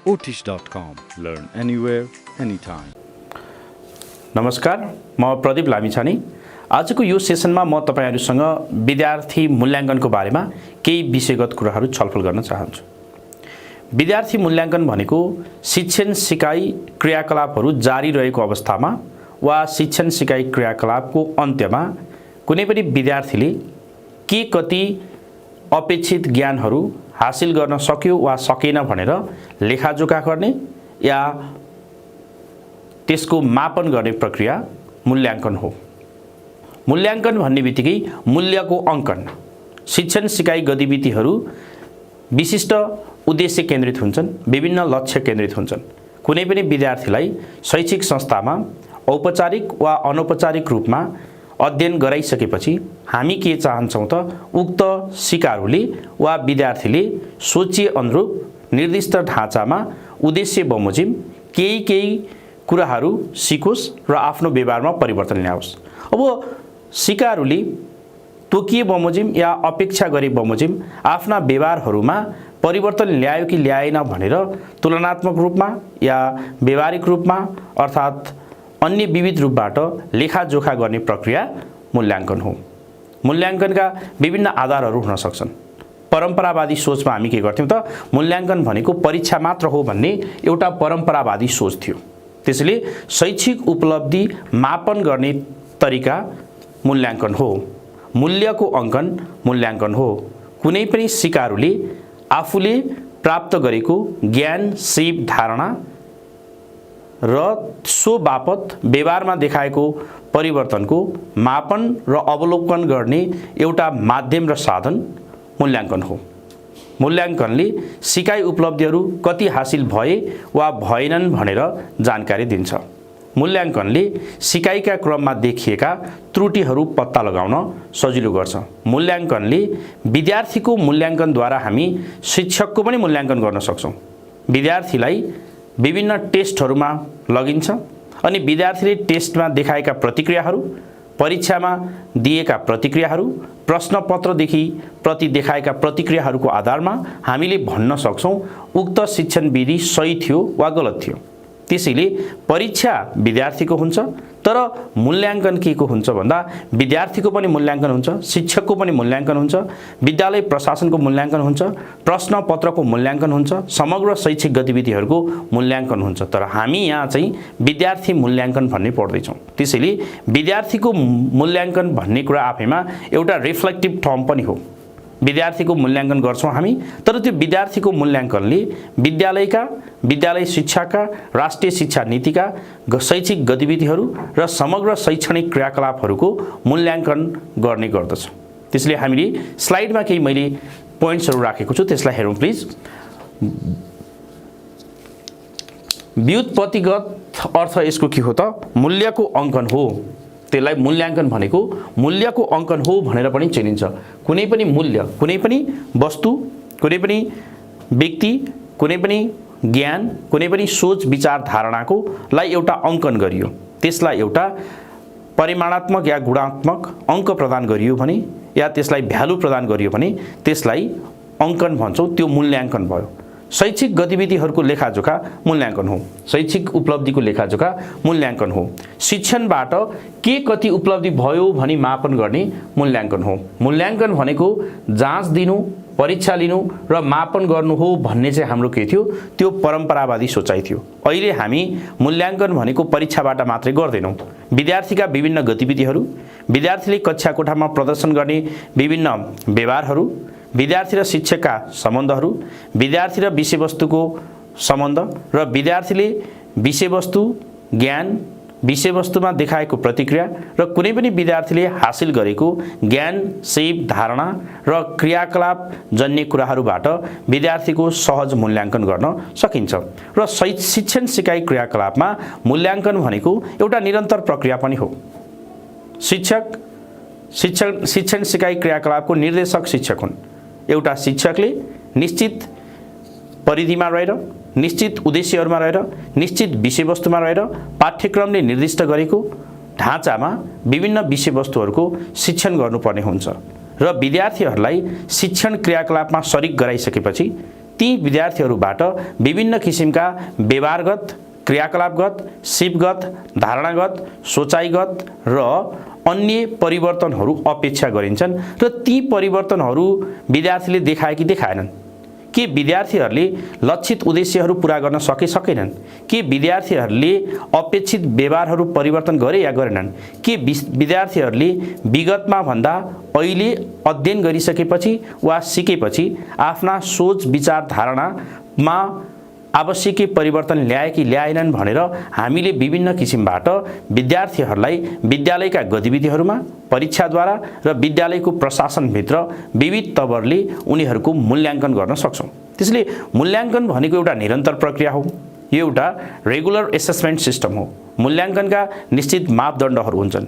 Otish.com. Learn anywhere, anytime. नमस्कार, म प्रदीप लामिछाने। आजको यो सेसनमा म तपाईहरुसँग विद्यार्थी मूल्याङ्कनको बारेमा केही विषयगत कुराहरू छलफल गर्न चाहन्छु। विद्यार्थी मूल्याङ्कन भनेको शिक्षण सिकाइ क्रियाकलापहरू जारी रहेको अवस्थामा वा शिक्षण सिकाइ क्रियाकलापको अन्त्यमा कुनै पनि विद्यार्थीले के कति अपेक्षित ज्ञानहरू हासिल गर्न सक्यो वा सकेन भनेर लेखाजोखा गर्ने या त्यसको मापन गर्ने प्रक्रिया मूल्याङ्कन हो। मूल्याङ्कन भन्ने बित्तिकै मूल्यको अङ्कन, शिक्षण सिकाइ गतिविधिहरू विशिष्ट उद्देश्य केन्द्रित हुन्छन्, विभिन्न लक्ष्य केन्द्रित हुन्छन्। कुनै पनि विद्यार्थीलाई शैक्षिक संस्थामा औपचारिक वा अनौपचारिक रूपमा अध्ययन गराइसकेपछि हामी के चाहन्छौँ त उक्त सिकारुले वा विद्यार्थीले सोचे अनुरूप निर्दिष्ट ढाँचामा उद्देश्य बमोजिम केही कुराहरू सिकोस् र आफ्नो व्यवहारमा परिवर्तन ल्याओस्। अब सिकारुले तोकिए बमोजिम या अपेक्षा गरे बमोजिम आफ्ना व्यवहारहरूमा परिवर्तन ल्यायो कि ल्याएन भनेर तुलनात्मक रूपमा या व्यवहारिक रूपमा अर्थात् अन्य विविध रूपबाट लेखाजोखा गर्ने प्रक्रिया मूल्याङ्कन हो। मूल्याङ्कनका विभिन्न आधारहरू हुन सक्छन्। परम्परावादी सोचमा हामी के गर्थ्यौँ त मूल्याङ्कन भनेको परीक्षा मात्र हो भन्ने एउटा परम्परावादी सोच थियो। त्यसैले शैक्षिक उपलब्धि मापन गर्ने तरिका मूल्याङ्कन हो। मूल्यको अङ्कन मूल्याङ्कन हो। कुनै पनि सिकारुले आफूले प्राप्त गरेको ज्ञान, सिप, धारणा र सो बापत व्यवहारमा देखाएको परिवर्तनको मापन र अवलोकन गर्ने एउटा माध्यम र साधन मूल्याङ्कन हो। मूल्याङ्कनले सिकाइ उपलब्धिहरू कति हासिल भए वा भएनन् भनेर जानकारी दिन्छ। मूल्याङ्कनले सिकाइका क्रममा देखिएका त्रुटिहरू पत्ता लगाउन सजिलो गर्छ। मूल्याङ्कनले विद्यार्थीको मूल्याङ्कनद्वारा हामी शिक्षकको पनि मूल्याङ्कन गर्न सक्छौँ। विद्यार्थीलाई विभिन्न टेस्टहरूमा लगिन्छ अनि विद्यार्थीले टेस्टमा देखाएका प्रतिक्रियाहरू, परीक्षामा दिएका प्रतिक्रियाहरू, प्रश्नपत्रदेखि प्रति देखाएका प्रतिक्रियाहरूको आधारमा हामीले भन्न सक्छौँ उक्त शिक्षण विधि सही थियो वा गलत थियो। त्यसैले परीक्षा विद्यार्थीको हुन्छ, तर मूल्याङ्कन के को हुन्छ भन्दा विद्यार्थीको पनि मूल्याङ्कन हुन्छ, शिक्षकको पनि मूल्याङ्कन हुन्छ, विद्यालय प्रशासनको मूल्याङ्कन हुन्छ, प्रश्नपत्रको मूल्याङ्कन हुन्छ, समग्र शैक्षिक गतिविधिहरूको मूल्याङ्कन हुन्छ। तर हामी यहाँ चाहिँ विद्यार्थी मूल्याङ्कन भन्ने पढ्दैछौँ। त्यसैले विद्यार्थीको मूल्याङ्कन भन्ने कुरा आफैमा एउटा रिफ्लेक्टिभ टर्म पनि हो। विद्यार्थीको मूल्याङ्कन गर्छौँ हामी, तर त्यो विद्यार्थीको मूल्याङ्कनले विद्यालय शिक्षाका, राष्ट्रिय शिक्षा नीतिका शैक्षिक गतिविधिहरू र समग्र शैक्षणिक क्रियाकलापहरूको मूल्याङ्कन गर्ने गर्दछ। त्यसले हामीले स्लाइडमा केही मैले पोइन्ट्सहरू राखेको छु, त्यसलाई हेरौँ प्लिज। व्युत्पत्तिगत अर्थ यसको के हो त मूल्यको अङ्कन हो। त्यसलाई मूल्याङ्कन भनेको मूल्यको अङ्कन हो भनेर पनि चिनिन्छ। कुनै पनि मूल्य, कुनै पनि वस्तु, कुनै पनि व्यक्ति, कुनै पनि ज्ञान, कुनै पनि सोच विचार धारणाको लाई एउटा अङ्कन गरियो, त्यसलाई एउटा परिमाणात्मक या गुणात्मक अङ्क प्रदान गरियो भने या त्यसलाई भ्यालु प्रदान गरियो भने त्यसलाई अङ्कन भन्छौँ। त्यो मूल्याङ्कन भयो। शैक्षिक गतिविधिहरूको लेखाजोखा मूल्याङ्कन हो। शैक्षिक उपलब्धिको लेखाजोखा मूल्याङ्कन हो। शिक्षणबाट के कति उपलब्धि भयो भनी मापन गर्ने मूल्याङ्कन हो। मूल्याङ्कन भनेको जाँच दिनु, परीक्षा लिनु र मापन गर्नु हो भन्ने चाहिँ हाम्रो के थियो, त्यो परम्परावादी सोचाइ थियो। अहिले हामी मूल्याङ्कन भनेको परीक्षाबाट मात्रै गर्दैनौँ। विद्यार्थीका विभिन्न गतिविधिहरू, विद्यार्थीले कक्षा कोठामा प्रदर्शन गर्ने विभिन्न व्यवहारहरू, विद्यार्थी र शिक्षकका सम्बन्धहरू, विद्यार्थी र विषयवस्तुको सम्बन्ध र विद्यार्थीले विषयवस्तु, ज्ञान, विषयवस्तुमा देखाएको प्रतिक्रिया र कुनै पनि विद्यार्थीले हासिल गरेको ज्ञान, सिप, धारणा र क्रियाकलाप जन्य कुराहरूबाट विद्यार्थीको सहज मूल्याङ्कन गर्न सकिन्छ। र शिक्षण सिकाइ क्रियाकलापमा मूल्याङ्कन भनेको एउटा निरन्तर प्रक्रिया पनि हो। शिक्षण सिकाइ क्रियाकलापको निर्देशक शिक्षक हुन्। एउटा शिक्षकले निश्चित परिधिमा रहेर, निश्चित उद्देश्यहरूमा रहेर, निश्चित विषयवस्तुमा रहेर पाठ्यक्रमले निर्दिष्ट गरेको ढाँचामा विभिन्न विषयवस्तुहरूको शिक्षण गर्नुपर्ने हुन्छ र विद्यार्थीहरूलाई शिक्षण क्रियाकलापमा सरिक गराइसकेपछि ती विद्यार्थीहरूबाट विभिन्न किसिमका व्यवहारगत, क्रियाकलापगत, सिपगत, धारणागत, सोचाइगत र अन्य परिवर्तनहरू अपेक्षा गरिन्छन् र ती परिवर्तनहरू विद्यार्थीले देखाए कि देखाएनन्? के विद्यार्थीहरूले लक्षित उद्देश्यहरू पूरा गर्न सकेनन्? के विद्यार्थीहरूले अपेक्षित व्यवहारहरू परिवर्तन गरे या गरेनन्? के विद्यार्थीहरूले विगतमा भन्दा अहिले अध्ययन गरिसकेपछि वा सिकेपछि आफ्ना सोच विचार धारणामा आवश्यक परिवर्तन ल्याए कि ल्याएनन् भनेर हामीले विभिन्न किसिमबाट विद्यार्थीहरूलाई विद्यालयका गतिविधिहरूमा, परीक्षाद्वारा र विद्यालयको प्रशासनभित्र विविध तवरले उनीहरूको मूल्याङ्कन गर्न सक्छौँ। त्यसले मूल्याङ्कन भनेको एउटा निरन्तर प्रक्रिया हो। यो एउटा रेगुलर एसेसमेन्ट सिस्टम हो। मूल्याङ्कनका निश्चित मापदण्डहरू हुन्छन्।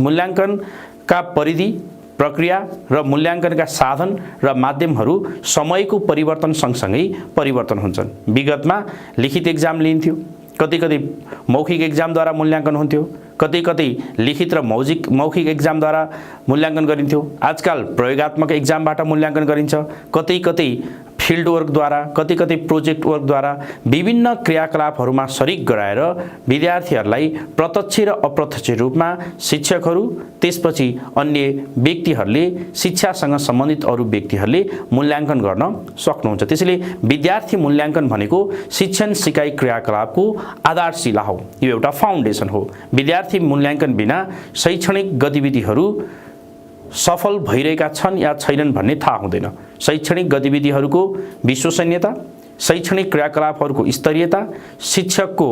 मूल्याङ्कनका परिधि, प्रक्रिया र मूल्याङ्कनका साधन र माध्यमहरू समयको परिवर्तन सँगसँगै परिवर्तन हुन्छन्। विगतमा लिखित एक्जाम लिन्थ्यो, कतै मौखिक एक्जामद्वारा मूल्याङ्कन हुन्थ्यो, कतै लिखित र मौखिक एक्जामद्वारा मूल्याङ्कन गरिन्थ्यो। आजकल प्रयोगात्मक एक्जामबाट मूल्याङ्कन गरिन्छ, कतै फिल्ड वर्कद्वारा, कतै प्रोजेक्ट वर्कद्वारा विभिन्न क्रियाकलापहरूमा सरिक गराएर विद्यार्थीहरूलाई प्रत्यक्ष र अप्रत्यक्ष रूपमा शिक्षकहरू, त्यसपछि अन्य व्यक्तिहरूले, शिक्षासँग सम्बन्धित अरू व्यक्तिहरूले मूल्याङ्कन गर्न सक्नुहुन्छ। त्यसैले विद्यार्थी मूल्याङ्कन भनेको शिक्षण सिकाइ क्रियाकलापको आधारशिला हो। यो एउटा फाउन्डेसन हो। विद्यार्थी मूल्याङ्कन बिना शैक्षणिक गतिविधिहरू सफल भइरहेका छन् या छैनन् भन्ने थाहा हुँदैन। शैक्षणिक गतिविधिहरूको विश्वसनीयता, शैक्षणिक क्रियाकलापहरूको स्तरीयता, शिक्षकको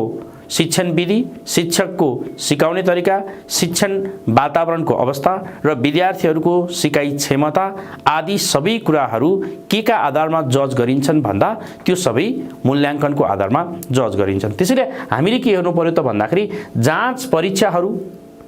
शिक्षण विधि, शिक्षकको सिकाउने तरिका, शिक्षण वातावरणको अवस्था र विद्यार्थीहरूको सिकाइ क्षमता आदि सबै कुराहरू केका आधारमा जज गरिन्छन् भन्दा त्यो सबै मूल्याङ्कनको आधारमा जज गरिन्छन्। त्यसैले हामीले के हेर्नु पर्यो त भन्दाखेरि जाँच परीक्षाहरू,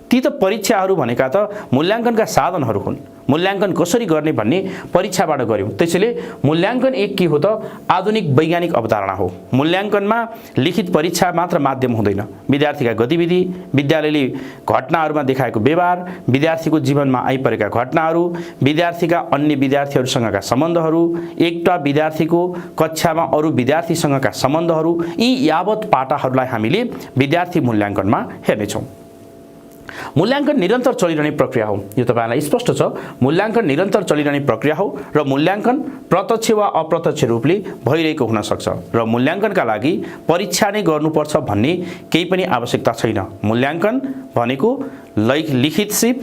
ती त परीक्षाहरू भनेका त मूल्याङ्कनका साधनहरू हुन्। मूल्याङ्कन कसरी गर्ने भन्ने परीक्षाबाट गर्यौँ। त्यसैले मूल्याङ्कन एक के हो त आधुनिक वैज्ञानिक अवधारणा हो। मूल्याङ्कनमा लिखित परीक्षा मात्र माध्यम हुँदैन। विद्यार्थीका गतिविधि, विद्यालयले घटनाहरूमा देखाएको व्यवहार, विद्यार्थीको जीवनमा आइपरेका घटनाहरू, विद्यार्थीका अन्य विद्यार्थीहरूसँगका सम्बन्धहरू, एउटा विद्यार्थीको कक्षामा अरू विद्यार्थीसँगका सम्बन्धहरू, यी यावत पाटाहरूलाई हामीले विद्यार्थी मूल्याङ्कनमा हेर्नेछौँ। मूल्याङ्कन निरन्तर चलिरहने प्रक्रिया हो। यो तपाईलाई स्पष्ट छ। मूल्याङ्कन निरन्तर चलिरहने प्रक्रिया हो र मूल्याङ्कन प्रत्यक्ष वा अप्रत्यक्ष रूपले भइरहेको हुन सक्छ र मूल्याङ्कनका लागि परीक्षा नै गर्नुपर्छ भन्ने केही पनि आवश्यकता छैन। मूल्याङ्कन भनेको लिखित सिप,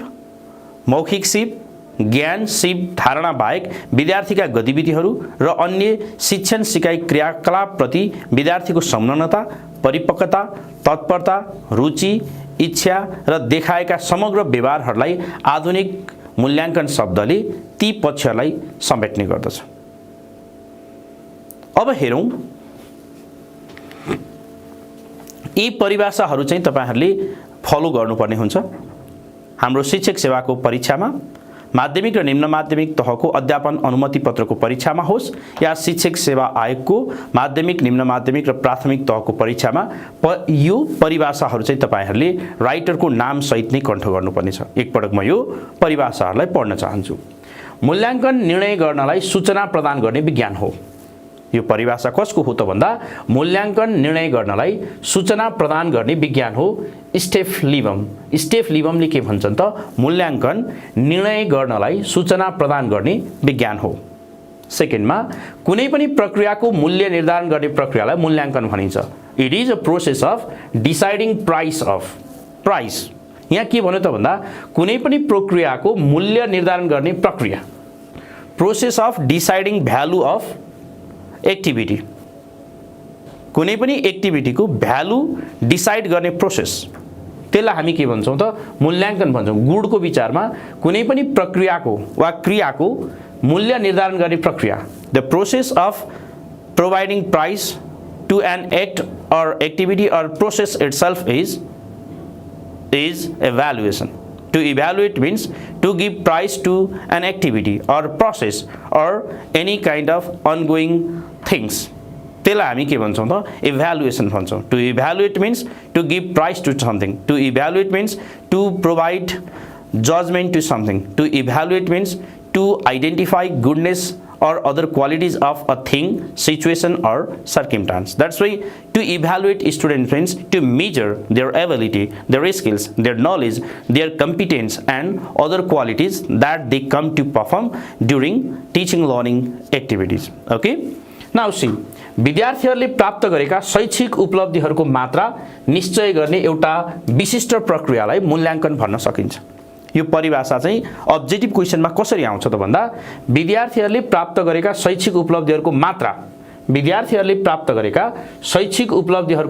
मौखिक सिप, ज्ञान सिप, धारणा बाहेक विद्यार्थीका गतिविधिहरू र अन्य शिक्षण सिकाइ क्रियाकलापप्रति विद्यार्थीको संलग्नता, परिपक्वता, तत्परता, रुचि, इच्छा र देखाएका समग्र व्यवहारहरूलाई आधुनिक मूल्याङ्कन शब्दले ती पक्षहरूलाई समेट्ने गर्दछ। अब हेरौँ यी परिभाषाहरू चाहिँ तपाईहरूले फलो गर्नुपर्ने हुन्छ। हाम्रो शिक्षक सेवाको परीक्षामा, माध्यमिक र निम्न माध्यमिक तहको अध्यापन अनुमति पत्रको परीक्षामा होस् या शिक्षक सेवा आयोगको माध्यमिक, निम्न माध्यमिक र प्राथमिक तहको परीक्षामा यो परिभाषाहरू चाहिँ तपाईहरूले राइटरको नाम सहित नै कण्ठ गर्नुपर्नेछ। एकपटक म यो परिभाषाहरूलाई पढ्न चाहन्छु। मूल्याङ्कन निर्णय गर्नलाई सूचना प्रदान गर्ने विज्ञान हो। यो परिभाषा कसको हो त भन्दा मूल्याङ्कन निर्णय गर्नलाई सूचना प्रदान गर्ने विज्ञान हो। स्टेफ लिबमले के भन्छन् त मूल्याङ्कन निर्णय गर्नलाई सूचना प्रदान गर्ने विज्ञान हो। सेकेन्डमा कुनै पनि प्रक्रियाको मूल्य निर्धारण गर्ने प्रक्रियालाई मूल्याङ्कन भनिन्छ। It is a process of deciding price. यहाँ के भन्यो त भन्दा कुनै पनि प्रक्रियाको मूल्य निर्धारण गर्ने प्रक्रिया, process of deciding value of activity. कुनै पनि एक्टिभिटीको भ्यालु डिसाइड गर्ने प्रोसेस, त्यसलाई हामी के भन्छौँ त मूल्याङ्कन भन्छौँ। गुणको विचारमा कुनै पनि प्रक्रियाको वा क्रियाको मूल्य निर्धारण गर्ने प्रक्रिया, the process of providing price to an act or activity or process itself is evaluation. To evaluate means to give price to an activity or process or any kind of ongoing things. त्यसलाई हामी के भन्छौं त evaluation भन्छौं. To evaluate means to give price to something. To evaluate means to provide judgment to something. To evaluate means to identify goodness or other qualities of a thing, situation or circumstance. That's why to evaluate student friends, to measure their ability, their skills, their knowledge, their competence and other qualities that they come to perform during teaching learning activities. Okay? Now see, विद्यार्थीहरूले प्राप्त गरेका शैक्षिक उपलब्धिहरूको मात्रा निश्चय गर्ने एउटा विशिष्ट प्रक्रियालाई मूल्याङ्कन भन्न सकिन्छ। यो परिभाषा चाहिँ अब्जेक्टिभ क्वेशनमा कसरी आउँछ त भन्दा विद्यार्थीहरूले प्राप्त गरेका शैक्षिक उपलब्धिहरूको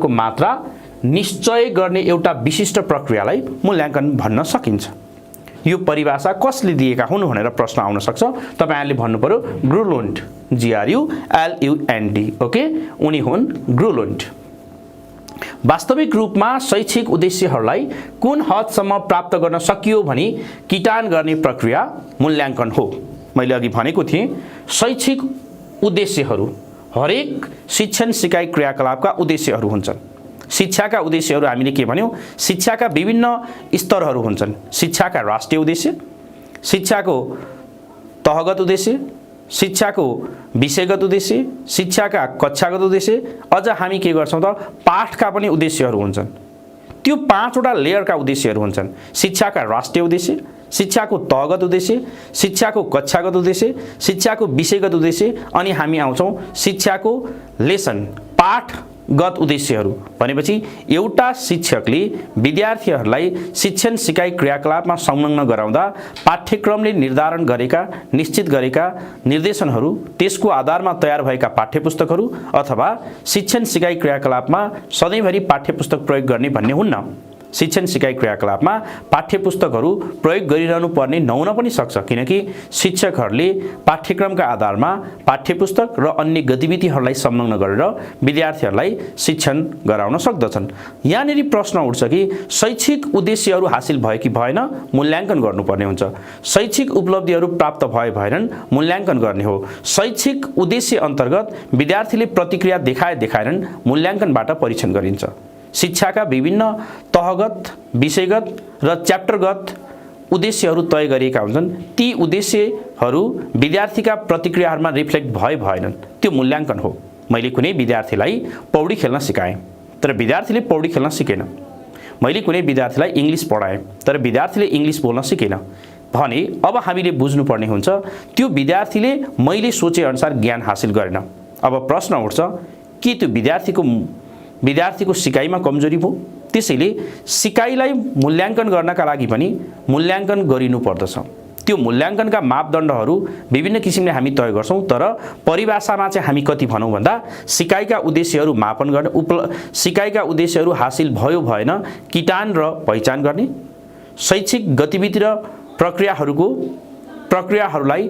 मात्रा निश्चय गर्ने एउटा विशिष्ट प्रक्रियालाई मूल्याङ्कन भन्न सकिन्छ। यो परिभाषा कसले दिएका हुन् भनेर प्रश्न आउन सक्छ। तपाईहरुले भन्नु पर्यो ग्रुलुन्ड, GRULUND, ओके, उनी हुन् ग्रुलुन्ड। वास्तविक रूपमा शैक्षिक उद्देश्यहरूलाई कुन हदसम्म प्राप्त गर्न सकियो भनी किटान गर्ने प्रक्रिया मूल्याङ्कन हो। मैले अघि भनेको थिएँ शैक्षिक उद्देश्यहरू हरेक शिक्षण सिकाइ क्रियाकलापका उद्देश्यहरू हुन्छन्। शिक्षाका उद्देश्यहरू हामीले के भन्यौं, शिक्षाका विभिन्न स्तरहरू हुन्छन्। शिक्षाका राष्ट्रिय उद्देश्य, शिक्षाको तहगत उद्देश्य, शिक्षाको विषयगत उद्देश्य, शिक्षाका कक्षागत उद्देश्य, अझ हामी के गर्छौं त पाठका पनि उद्देश्यहरू हुन्छन्। त्यो 5 वटा लेयरका उद्देश्यहरू हुन्छन्। शिक्षाका राष्ट्रिय उद्देश्य, शिक्षाको तहगत उद्देश्य, शिक्षाको कक्षागत उद्देश्य, शिक्षाको विषयगत उद्देश्य अनि हामी आउँछौं शिक्षाको लेसन पाठगत उद्देश्यहरू। भनेपछि एउटा शिक्षकले विद्यार्थीहरूलाई शिक्षण सिकाइ क्रियाकलापमा संलग्न गराउँदा पाठ्यक्रमले निर्धारण गरेका निश्चित गरेका निर्देशनहरू, त्यसको आधारमा तयार भएका पाठ्यपुस्तकहरू अथवा शिक्षण सिकाइ क्रियाकलापमा सधैँभरि पाठ्यपुस्तक प्रयोग गर्ने भन्ने हुन्न। शिक्षण सिकाइ क्रियाकलापमा पाठ्यपुस्तकहरू प्रयोग गरिरहनु पर्ने नहुन पनि सक्छ, किनकि शिक्षकहरूले पाठ्यक्रमका आधारमा पाठ्यपुस्तक र अन्य गतिविधिहरूलाई संलग्न गरेर विद्यार्थीहरूलाई शिक्षण गराउन सक्दछन्। यहाँनेरि प्रश्न उठ्छ कि शैक्षिक उद्देश्यहरू हासिल भयो कि भएन मूल्याङ्कन गर्नुपर्ने हुन्छ। शैक्षिक उपलब्धिहरू प्राप्त भए भएनन् मूल्याङ्कन गर्ने हो। शैक्षिक उद्देश्य अन्तर्गत विद्यार्थीले प्रतिक्रिया देखाएनन् मूल्याङ्कनबाट परीक्षण गरिन्छ। शिक्षाका विभिन्न तहगत, विषयगत र च्याप्टरगत उद्देश्यहरू तय गरिएका हुन्छन्। ती उद्देश्यहरू विद्यार्थीका प्रतिक्रियाहरूमा रिफ्लेक्ट भए भएनन्, त्यो मूल्याङ्कन हो। मैले कुनै विद्यार्थीलाई पौडी खेल्न सिकाएँ तर विद्यार्थीले पौडी खेल्न सिकेन। मैले कुनै विद्यार्थीलाई इंग्लिश पढाएँ तर विद्यार्थीले इंग्लिश बोल्न सिकेन भने अब हामीले बुझ्नुपर्ने हुन्छ त्यो विद्यार्थीले मैले सोचे अनुसार ज्ञान हासिल गरेन। अब प्रश्न उठ्छ के त्यो विद्यार्थीको सिकाइमा कमजोरी भयो? त्यसैले सिकाइलाई मूल्याङ्कन गर्नका लागि पनि मूल्याङ्कन गरिनु पर्दछ। त्यो मूल्याङ्कनका मापदण्डहरू विभिन्न किसिमले हामी तय गर्छौं, तर परिभाषामा चाहिँ हामी कति भनौं भन्दा सिकाइका उद्देश्यहरू मापन गर्ने, सिकाइका उद्देश्यहरू हासिल भयो भएन किटान र पहिचान गर्ने, शैक्षिक गतिविधि र प्रक्रियाहरूलाई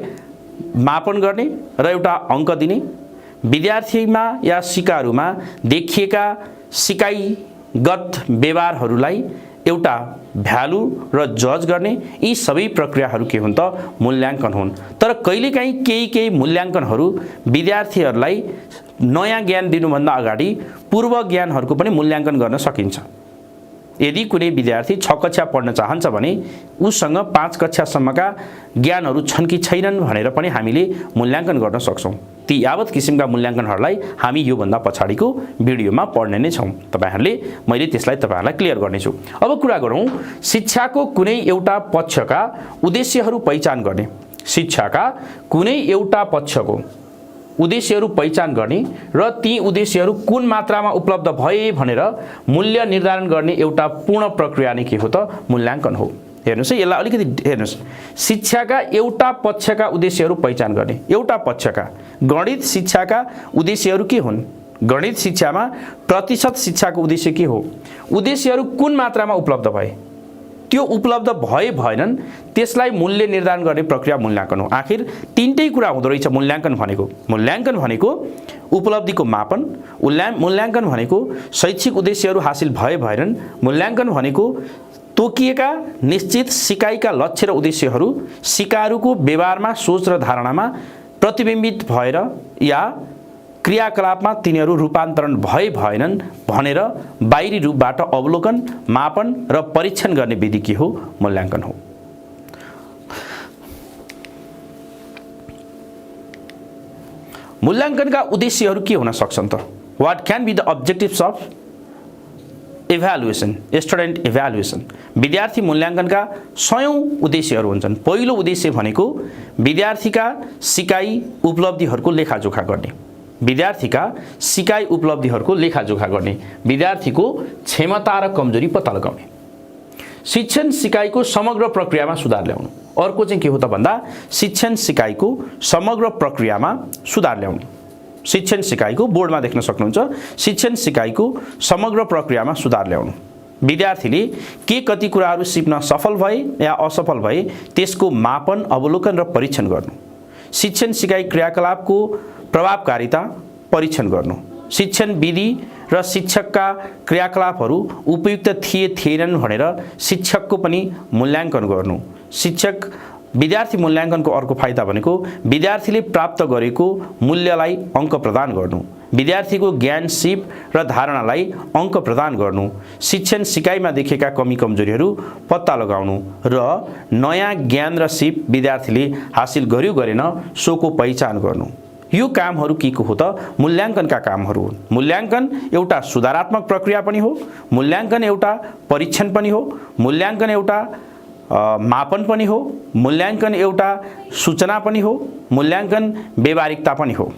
मापन गर्ने र एउटा अंक दिने, विद्यार्थीमा या सिकारुमा देखिएका सिकाइगत व्यवहारहरूलाई एउटा भ्यालु र जज गर्ने, यी सबै प्रक्रियाहरू के हुन् त मूल्याङ्कन हुन्। तर कहिलेकाहीँ केही मूल्याङ्कनहरू विद्यार्थीहरूलाई नयाँ ज्ञान दिनुभन्दा अगाडि पूर्व ज्ञानहरूको पनि मूल्याङ्कन गर्न सकिन्छ। यदि कुनै विद्यार्थी 6 कक्षा पढ्न चाहन्छ भने उसँग 5 कक्षासम्मका ज्ञानहरू छन् कि छैनन् भनेर पनि हामीले मूल्याङ्कन गर्न सक्छौं। ती यावत किसिमका मूल्याङ्कनहरूलाई हामी यो भन्दा पछाडिको भिडियोमा पढ्ने नै छौं। मैले त्यसलाई तपाईहरुलाई क्लियर गर्नेछु। अब कुरा गरौं शिक्षाको कुनै एउटा पक्षका उद्देश्यहरू पहिचान गर्ने। शिक्षाका कुनै एउटा पक्षको उद्देश्यहरू पहिचान गर्ने र ती उद्देश्यहरू कुन मात्रामा उपलब्ध भए भनेर मूल्य निर्धारण गर्ने एउटा पूर्ण प्रक्रिया नै के हो त मूल्याङ्कन हो। हेर्नुस् है, यसलाई अलिकति हेर्नुस्। शिक्षाका एउटा पक्षका उद्देश्यहरू पहिचान गर्ने। एउटा पक्षका गणित शिक्षाका उद्देश्यहरू के हुन्? गणित शिक्षामा प्रतिशत शिक्षाको उद्देश्य के हो? उद्देश्यहरू कुन मात्रामा उपलब्ध भए, त्यो उपलब्ध भए भएनन् त्यसलाई मूल्य निर्धारण गर्ने प्रक्रिया मूल्याङ्कन हो। आखिर तीनटै कुरा हुँदो रहेछ मूल्याङ्कन भनेको। मूल्याङ्कन भनेको उपलब्धिको मापन, मूल्याङ्कन भनेको शैक्षिक उद्देश्यहरू हासिल भए भएनन्, मूल्याङ्कन भनेको तोकिएका निश्चित सिकाइका लक्ष्य र उद्देश्यहरू सिकारुको व्यवहारमा, सोच र धारणामा प्रतिबिम्बित भएर या क्रियाकलापमा तिनीहरू रूपान्तरण भए भएनन् भनेर बाहिरी रूपबाट अवलोकन, मापन र परीक्षण गर्ने विधि के हो? मूल्याङ्कन हो। मूल्याङ्कनका उद्देश्यहरू के हुन सक्छन् त? What can be the objectives of evaluation, student evaluation? विद्यार्थी मूल्याङ्कनका 100औं उद्देश्यहरू हुन्छन्। पहिलो उद्देश्य भनेको विद्यार्थीका सिकाइ उपलब्धिहरूको लेखाजोखा गर्ने, विद्यार्थीका सिकाइ उपलब्धिहरूको लेखाजोखा गर्ने, विद्यार्थीको क्षमता र कमजोरी पत्ता लगाउने, शिक्षण सिकाइको समग्र प्रक्रियामा सुधार ल्याउनु। अर्को चाहिँ के हो त भन्दा शिक्षण सिकाइको समग्र प्रक्रियामा सुधार ल्याउने। शिक्षण सिकाइको बोर्डमा देख्न सक्नुहुन्छ, शिक्षण सिकाइको समग्र प्रक्रियामा सुधार ल्याउनु। विद्यार्थीले के कति कुराहरू सिक्न सफल भए या असफल भए त्यसको मापन, अवलोकन र परीक्षण गर्नु। शिक्षण सिकाइ क्रियाकलापको प्रभावकारिता परीक्षण गर्नु। शिक्षण विधि र शिक्षकका क्रियाकलापहरू उपयुक्त थिए थिएनन् भनेर शिक्षकको पनि मूल्याङ्कन गर्नु। शिक्षक विद्यार्थी मूल्याङ्कनको अर्को फाइदा भनेको विद्यार्थीले प्राप्त गरेको मूल्यलाई अङ्क प्रदान गर्नु, विद्यार्थीको ज्ञान, सिप र धारणालाई अङ्क प्रदान गर्नु, शिक्षण सिकाइमा देखेका कमी कमजोरीहरू पत्ता लगाउनु र नयाँ ज्ञान र सिप विद्यार्थीले हासिल गर्यो गरेन सोको पहिचान गर्नु। यो कामहरू के को हो त? मूल्याङ्कनका कामहरू हुन्। मूल्याङ्कन एउटा सुधारात्मक प्रक्रिया पनि हो, मूल्याङ्कन एउटा परीक्षण पनि हो, मूल्याङ्कन एउटा मापन पनि हो, मूल्याङ्कन एउटा सूचना पनि हो, मूल्याङ्कन व्यावहारिकता पनि हो।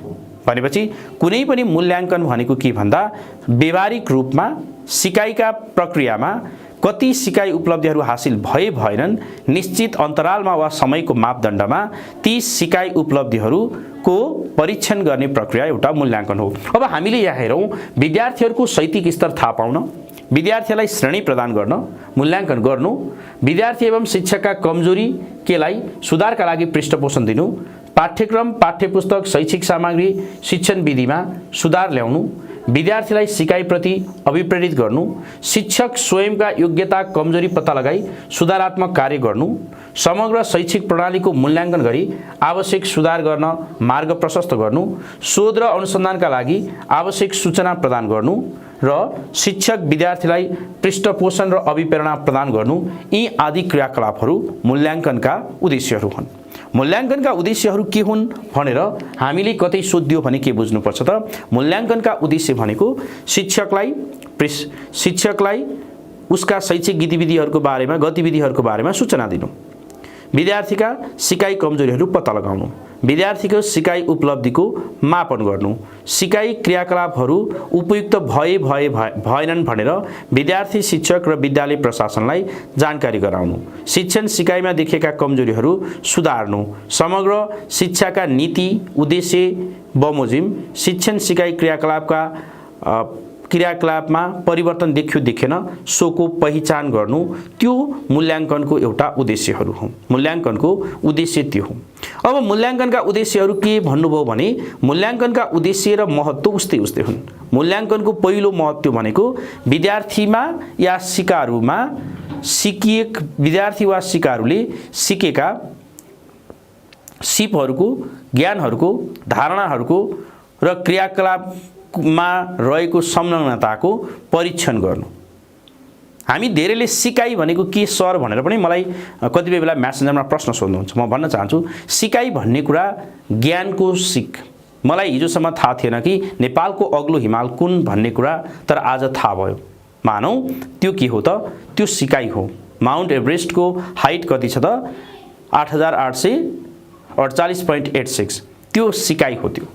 भनेपछि कुनै पनि मूल्याङ्कन भनेको के भन्दा व्यावहारिक रूपमा सिकाइका प्रक्रियामा कति सिकाइ उपलब्धिहरू हासिल भए भएनन् निश्चित अन्तरालमा वा समयको मापदण्डमा ती सिकाइ उपलब्धिहरूको परीक्षण गर्ने प्रक्रिया एउटा मूल्याङ्कन हो। अब हामीले यहाँ हेरौँ, विद्यार्थीहरूको शैक्षिक स्तर थाहा पाउन, विद्यार्थीलाई श्रेणी प्रदान गर्न मूल्याङ्कन गर्नु, विद्यार्थी एवं शिक्षकका कमजोरी केलाई सुधारका लागि पृष्ठपोषण दिनु, पाठ्यक्रम, पाठ्यपुस्तक, शैक्षिक सामग्री, शिक्षण विधिमा सुधार ल्याउनु, विद्यार्थीलाई सिकाइप्रति अभिप्रेरित गर्नु, शिक्षक स्वयंका योग्यता कमजोरी पत्ता लगाई सुधारात्मक कार्य गर्नु, समग्र शैक्षिक प्रणालीको मूल्याङ्कन गरी आवश्यक सुधार गर्न मार्ग प्रशस्त गर्नु, शोध र अनुसन्धानका लागि आवश्यक सूचना प्रदान गर्नु र शिक्षक विद्यार्थीलाई पृष्ठपोषण र अभिप्रेरणा प्रदान गर्नु, यी आदि क्रियाकलापहरू मूल्याङ्कनका उद्देश्यहरू हुन्। मूल्याङ्कनका उद्देश्यहरू के हुन् भनेर हामीले कतै सोध्यो भने के बुझ्नुपर्छ त? मूल्याङ्कनका उद्देश्य भनेको शिक्षकलाई उसका शैक्षिक गतिविधिहरूको बारेमा सूचना दिनु, विद्यार्थीका सिकाइ कमजोरीहरू पत्ता लगाउनु, विद्यार्थीको सिकाइ उपलब्धिको मापन गर्नु, सिकाइ क्रियाकलापहरू उपयुक्त भएनन् भनेर विद्यार्थी, शिक्षक र विद्यालय प्रशासनलाई जानकारी गराउनु, शिक्षण सिकाइमा देखेका कमजोरीहरू सुधार्नु, समग्र शिक्षाका नीति उद्देश्य बमोजिम शिक्षण सिकाइ क्रियाकलापमा परिवर्तन देखियो देखेन सोको पहिचान गर्नु, त्यो मूल्याङ्कनको एउटा उद्देश्यहरू हुन्। मूल्याङ्कनको उद्देश्य त्यो हो। अब मूल्याङ्कनका उद्देश्यहरू के भन्नुभयो भने मूल्याङ्कनका उद्देश्य र महत्त्व उस्तै हुन्। मूल्याङ्कनको पहिलो महत्त्व भनेको विद्यार्थीमा या सिकारुमा विद्यार्थी वा सिकारुले सिकेका सिपहरूको, ज्ञानहरूको, धारणाहरूको र क्रियाकलापमा रहेको संलग्नताको परीक्षण गर्नु। हामी धेरैले सिकाइ भनेको के सर भनेर पनि मलाई कतिपय बेला म्यासेन्जरमा प्रश्न सोध्नुहुन्छ। म भन्न चाहन्छु सिकाइ भन्ने कुरा ज्ञानको सिक। मलाई हिजोसम्म थाहा थिएन कि नेपालको अग्लो हिमाल कुन भन्ने कुरा, तर आज थाहा भयो। मानौँ त्यो के हो त? त्यो सिकाइ हो। माउन्ट एभरेस्टको हाइट कति छ त? 8848.86। त्यो सिकाइ हो। त्यो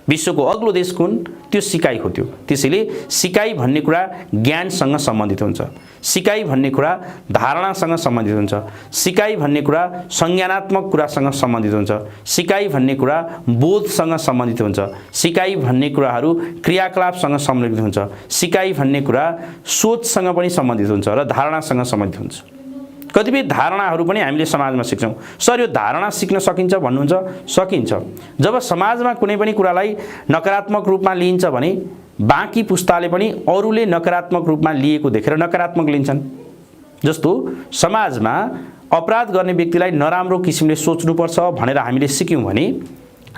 विश्वको अग्लो देश कुन? त्यो सिकाइ हो। त्यो त्यसैले सिकाइ भन्ने कुरा ज्ञानसँग सम्बन्धित हुन्छ। सिकाइ भन्ने कुरा धारणासँग सम्बन्धित हुन्छ। सिकाइ भन्ने कुरा संज्ञानात्मक कुरासँग सम्बन्धित हुन्छ। सिकाइ भन्ने कुरा बोधसँग सम्बन्धित हुन्छ। सिकाइ भन्ने कुराहरू क्रियाकलापसँग सम्बन्धित हुन्छ। सिकाइ भन्ने कुरा सोचसँग पनि सम्बन्धित हुन्छ र धारणासँग सम्बन्धित हुन्छ। कतिपय धारणाहरू पनि हामीले समाजमा सिक्छौँ। सर यो धारणा सिक्न सकिन्छ भन्नुहुन्छ? सकिन्छ। जब समाजमा कुनै पनि कुरालाई नकारात्मक रूपमा लिइन्छ भने बाँकी पुस्ताले पनि अरूले नकारात्मक रूपमा लिएको देखेर नकारात्मक लिन्छन्। जस्तो समाजमा अपराध गर्ने व्यक्तिलाई नराम्रो किसिमले सोच्नुपर्छ भनेर हामीले सिक्यौँ भने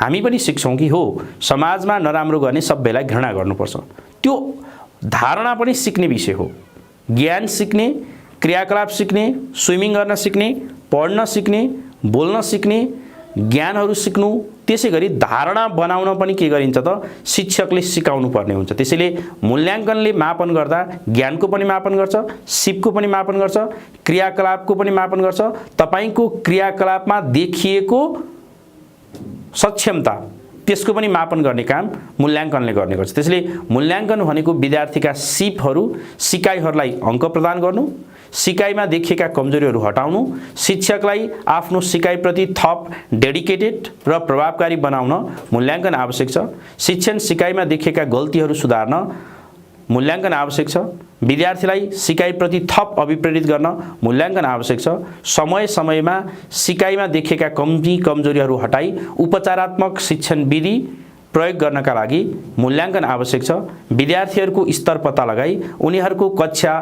हामी पनि सिक्छौँ कि हो समाजमा नराम्रो गर्ने सबैलाई घृणा गर्नुपर्छ। त्यो धारणा पनि सिक्ने विषय हो। ज्ञान सिक्ने, क्रियाकलाप सिक्ने, स्विमिङ गर्न सिक्ने, पढ्न सिक्ने, बोल्न सिक्ने, ज्ञानहरू सिक्नु, त्यसैगरी धारणा बनाउन पनि के गरिन्छ त शिक्षकले सिकाउनु पर्ने हुन्छ। त्यसैले मूल्याङ्कनले मापन गर्दा ज्ञानको पनि मापन गर्छ, सिपको पनि मापन गर्छ, क्रियाकलापको पनि मापन गर्छ, तपाईको क्रियाकलापमा देखिएको सक्षमता त्यसको पनि मापन गर्ने काम मूल्याङ्कनले गर्ने गर्छ। त्यसैले मूल्याङ्कन भनेको विद्यार्थीका सिपहरू, सिकाइहरूलाई अङ्क प्रदान गर्नु, सिकाइमा देखिएका कमजोरीहरू हटाउनु, शिक्षकलाई आफ्नो सिकाइप्रति थप डेडिकेटेड र प्रभावकारी बनाउन मूल्याङ्कन आवश्यक छ। शिक्षण सिकाइमा देखिएका गल्तीहरू सुधार्न मूल्याङ्कन आवश्यक छ। विद्यार्थीलाई सिकाइप्रति थप अभिप्रेरित गर्न मूल्याङ्कन आवश्यक छ। समय समयमा सिकाइमा देखिएका कमजोरीहरू हटाई उपचारात्मक शिक्षण विधि प्रयोग गर्नका लागि मूल्याङ्कन आवश्यक छ। विद्यार्थीहरूको स्तर पत्ता लगाई उनीहरूको कक्षा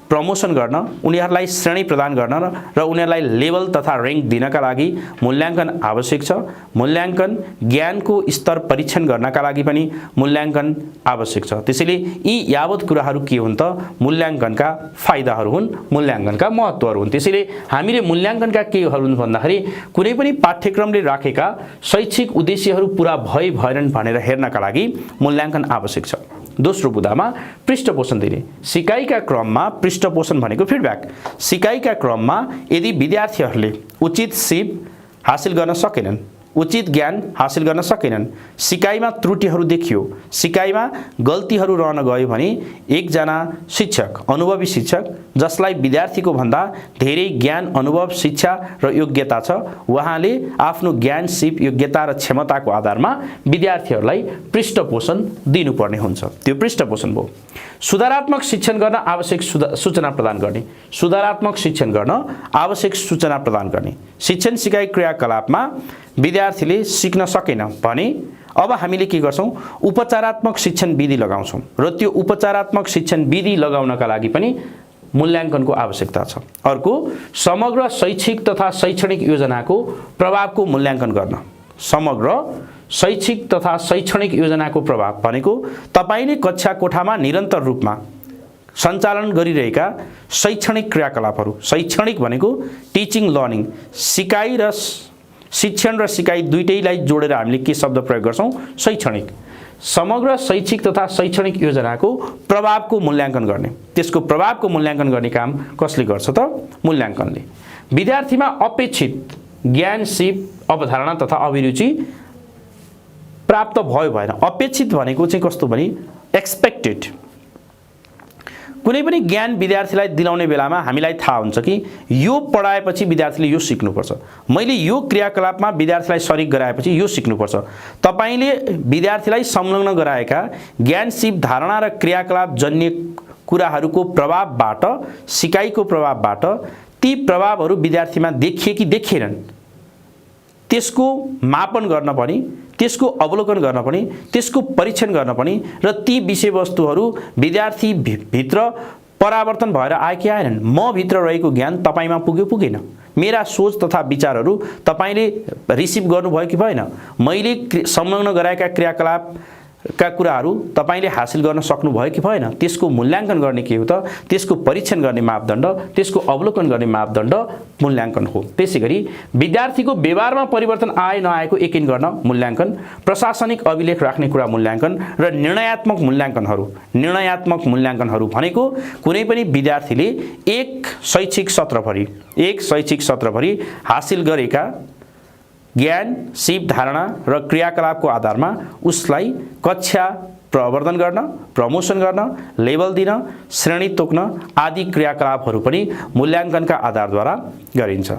प्रमोसन गर्न, उनीहरूलाई श्रेणी प्रदान गर्न र उनीहरूलाई लेभल तथा र्याङ्क दिनका लागि मूल्याङ्कन आवश्यक छ। मूल्याङ्कन ज्ञानको स्तर परीक्षण गर्नका लागि पनि मूल्याङ्कन आवश्यक छ। त्यसैले यी यावत कुराहरू के हुन् त मूल्याङ्कनका फाइदाहरू हुन्, मूल्याङ्कनका महत्त्वहरू हुन्। त्यसैले हामीले मूल्याङ्कनका के हुन् भन्दाखेरि कुनै पनि पाठ्यक्रमले राखेका शैक्षिक उद्देश्यहरू पूरा भएनन् भनेर हेर्नका लागि मूल्याङ्कन आवश्यक छ। दोस्रो बुदामा पृष्ठपोषण दिने। सिकाइका क्रममा पृष्ठपोषण भनेको फिडब्याक। सिकाइका क्रममा यदि विद्यार्थीहरूले उचित सिप हासिल गर्न सकेनन्, उचित ज्ञान हासिल गर्न सकेनन्, सिकाइमा त्रुटिहरू देखियो, सिकाइमा गल्तीहरू रहन गयो भने एकजना शिक्षक, अनुभवी शिक्षक जसलाई विद्यार्थीको भन्दा धेरै ज्ञान, अनुभव, शिक्षा र योग्यता छ, उहाँले आफ्नो ज्ञान, सिप, योग्यता र क्षमताको आधारमा विद्यार्थीहरूलाई पृष्ठपोषण दिनुपर्ने हुन्छ। त्यो पृष्ठपोषण भयो। सुधारात्मक शिक्षण गर्न आवश्यक सूचना प्रदान गर्ने। सुधारात्मक शिक्षण गर्न आवश्यक सूचना प्रदान गर्ने। शिक्षण सिकाइ क्रियाकलापमा विद्यार्थीले सिक्न सकेन भने अब हामीले के गर्छौं? उपचारात्मक शिक्षण विधि लगाउँछौं र त्यो उपचारात्मक शिक्षण विधि लगाउनका लागि पनि मूल्याङ्कनको आवश्यकता छ। अर्को, समग्र शैक्षिक तथा शैक्षणिक योजनाको प्रभावको मूल्याङ्कन गर्न। समग्र शैक्षिक तथा शैक्षणिक योजनाको प्रभाव भनेको तपाईले कक्षा कोठामा निरन्तर रूपमा सञ्चालन गरिरहेका शैक्षणिक क्रियाकलापहरू। शैक्षणिक भनेको टिचिङ, लर्निङ, सिकाइ र शिक्षण र सिकाइ दुईटैलाई जोडेर हामीले के शब्द प्रयोग गर्छौं? शैक्षणिक। समग्र शैक्षिक तथा शैक्षणिक योजनाको प्रभावको मूल्याङ्कन गर्ने। त्यसको प्रभावको मूल्याङ्कन गर्ने काम कसले गर्छ त? मूल्याङ्कनले। विद्यार्थीमा अपेक्षित ज्ञान, सिप, अवधारणा तथा अभिरुचि प्राप्त भयो भएन। अपेक्षित भनेको चाहिँ कस्तो भने एक्सपेक्टेड। कुनै पनि ज्ञान विद्यार्थीलाई दिलाउने बेलामा हामीलाई थाहा हुन्छ कि यो पढाएपछि विद्यार्थीले यो सिक्नुपर्छ, मैले यो क्रियाकलापमा विद्यार्थीलाई सरिक गराएपछि यो सिक्नुपर्छ। तपाईले विद्यार्थीलाई संलग्न गराएका ज्ञान, सिप, धारणा र क्रियाकलाप जन्य कुराहरूको प्रभावबाट, सिकाइको प्रभावबाट ती प्रभावहरू विद्यार्थीमा देखिए कि देखिएनन् त्यसको मापन गर्न पनि, त्यसको अवलोकन गर्न पनि, त्यसको परीक्षण गर्न पनि र ती विषयवस्तुहरू विद्यार्थी भित्र परावर्तन भएर आए कि आएनन्। म भित्र रहेको ज्ञान तपाईमा पुग्यो पुगेन, मेरा सोच तथा विचारहरू तपाईले रिसिभ गर्नुभयो कि भएन, मैले संलग्न गराएका क्रियाकलापका कुराहरू तपाईले हासिल गर्न सक्नुभयो कि भएन, त्यसको मूल्याङ्कन गर्ने के हो त? त्यसको परीक्षण गर्ने मापदण्ड, त्यसको अवलोकन गर्ने मापदण्ड मूल्याङ्कन हो। त्यसैगरी विद्यार्थीको व्यवहारमा परिवर्तन आए नआएको यकिन गर्न मूल्याङ्कन, प्रशासनिक अभिलेख राख्ने कुरा मूल्याङ्कन र निर्णयात्मक मूल्याङ्कनहरू। निर्णयात्मक मूल्याङ्कनहरू भनेको कुनै पनि विद्यार्थीले एक शैक्षिक सत्रभरि हासिल गरेका ज्ञान, सिप, धारणा र क्रियाकलापको आधारमा उसलाई कक्षा प्रवर्धन गर्न, प्रमोसन गर्न, लेभल दिन, श्रेणी तोक्न आदि क्रियाकलापहरू पनि मूल्याङ्कनका आधारद्वारा गरिन्छ।